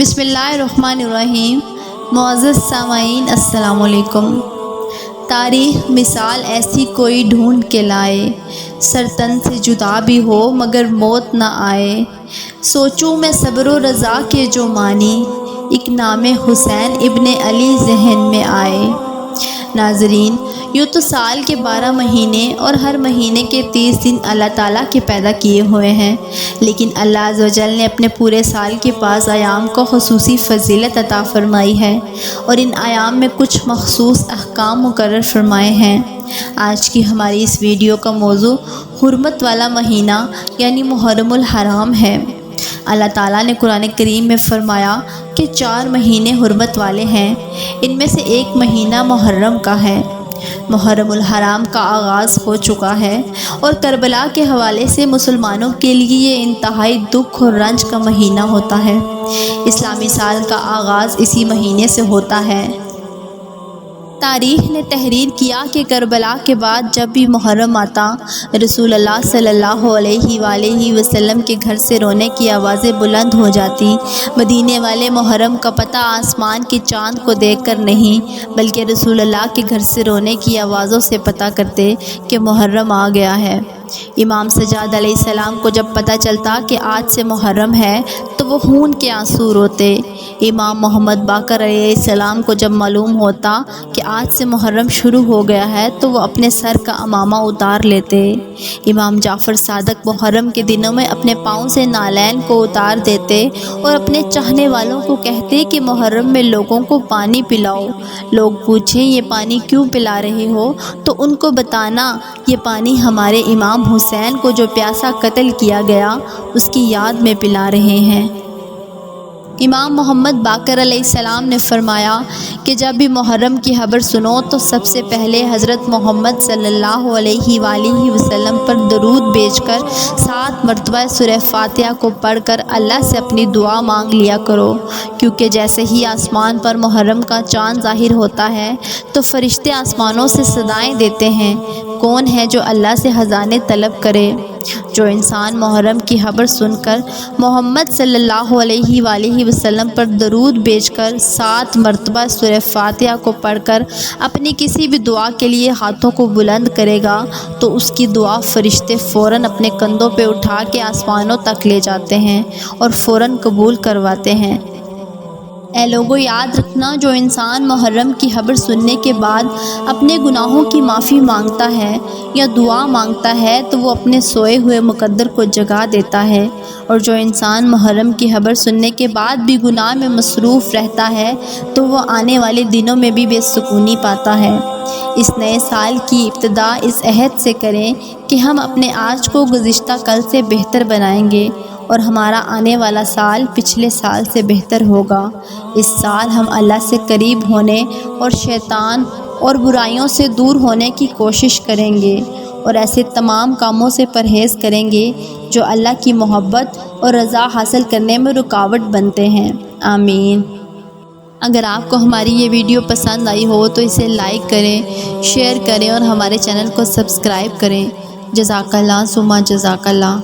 بسم اللہ الرحمن الرحیم۔ معزز سامعین السلام علیکم۔ تاریخ مثال ایسی کوئی ڈھونڈ کے لائے، سر تن سے جدا بھی ہو مگر موت نہ آئے۔ سوچوں میں صبر و رضا کے جو معنی، ایک نام حسین ابن علی ذہن میں آئے۔ ناظرین، یوں تو سال کے 12 مہینے اور ہر مہینے کے 30 دن اللہ تعالیٰ کے پیدا کیے ہوئے ہیں، لیکن اللہ عز و جل نے اپنے پورے سال کے 5 ایام کو خصوصی فضیلت عطا فرمائی ہے اور ان ایام میں کچھ مخصوص احکام مقرر فرمائے ہیں۔ آج کی ہماری اس ویڈیو کا موضوع حرمت والا مہینہ یعنی محرم الحرام ہے۔ اللہ تعالیٰ نے قرآن کریم میں فرمایا کہ 4 مہینے حرمت والے ہیں، ان میں سے ایک مہینہ محرم کا ہے۔ محرم الحرام کا آغاز ہو چکا ہے اور کربلا کے حوالے سے مسلمانوں کے لیے یہ انتہائی دکھ اور رنج کا مہینہ ہوتا ہے۔ اسلامی سال کا آغاز اسی مہینے سے ہوتا ہے۔ تاریخ نے تحریر کیا کہ کربلا کے بعد جب بھی محرم آتا، رسول اللہ صلی اللہ علیہ وآلہ وسلم کے گھر سے رونے کی آوازیں بلند ہو جاتی۔ مدینے والے محرم کا پتہ آسمان کے چاند کو دیکھ کر نہیں بلکہ رسول اللہ کے گھر سے رونے کی آوازوں سے پتہ کرتے کہ محرم آ گیا ہے۔ امام سجاد علیہ السلام کو جب پتہ چلتا کہ آج سے محرم ہے تو وہ خون کے آنسو روتے۔ امام محمد باقر علیہ السلام کو جب معلوم ہوتا کہ آج سے محرم شروع ہو گیا ہے تو وہ اپنے سر کا عمامہ اتار لیتے۔ امام جعفر صادق محرم کے دنوں میں اپنے پاؤں سے نالین کو اتار دیتے اور اپنے چاہنے والوں کو کہتے کہ محرم میں لوگوں کو پانی پلاؤ۔ لوگ پوچھیں یہ پانی کیوں پلا رہے ہو تو ان کو بتانا یہ پانی ہمارے امام حسین کو جو پیاسا قتل کیا گیا اس کی یاد میں پلا رہے ہیں۔ امام محمد باقر علیہ السلام نے فرمایا کہ جب بھی محرم کی خبر سنو تو سب سے پہلے حضرت محمد صلی اللہ علیہ وآلہ وسلم پر درود بھیج کر 7 مرتبہ سورہ فاتحہ کو پڑھ کر اللہ سے اپنی دعا مانگ لیا کرو، کیونکہ جیسے ہی آسمان پر محرم کا چاند ظاہر ہوتا ہے تو فرشتے آسمانوں سے صدائیں دیتے ہیں، کون ہے جو اللہ سے خزانے طلب کرے؟ جو انسان محرم کی خبر سن کر محمد صلی اللہ علیہ وآلہ وسلم پر درود بھیج کر 7 مرتبہ سورہ فاتحہ کو پڑھ کر اپنی کسی بھی دعا کے لیے ہاتھوں کو بلند کرے گا تو اس کی دعا فرشتے فوراً اپنے کندھوں پہ اٹھا کے آسمانوں تک لے جاتے ہیں اور فوراً قبول کرواتے ہیں۔ اے لوگوں، یاد رکھنا، جو انسان محرم کی خبر سننے کے بعد اپنے گناہوں کی معافی مانگتا ہے یا دعا مانگتا ہے تو وہ اپنے سوئے ہوئے مقدر کو جگا دیتا ہے، اور جو انسان محرم کی خبر سننے کے بعد بھی گناہ میں مصروف رہتا ہے تو وہ آنے والے دنوں میں بھی بے سکونی پاتا ہے۔ اس نئے سال کی ابتدا اس عہد سے کریں کہ ہم اپنے آج کو گزشتہ کل سے بہتر بنائیں گے اور ہمارا آنے والا سال پچھلے سال سے بہتر ہوگا۔ اس سال ہم اللہ سے قریب ہونے اور شیطان اور برائیوں سے دور ہونے کی کوشش کریں گے اور ایسے تمام کاموں سے پرہیز کریں گے جو اللہ کی محبت اور رضا حاصل کرنے میں رکاوٹ بنتے ہیں۔ آمین۔ اگر آپ کو ہماری یہ ویڈیو پسند آئی ہو تو اسے لائک کریں، شیئر کریں اور ہمارے چینل کو سبسکرائب کریں۔ جزاک اللہ ثم جزاک اللہ۔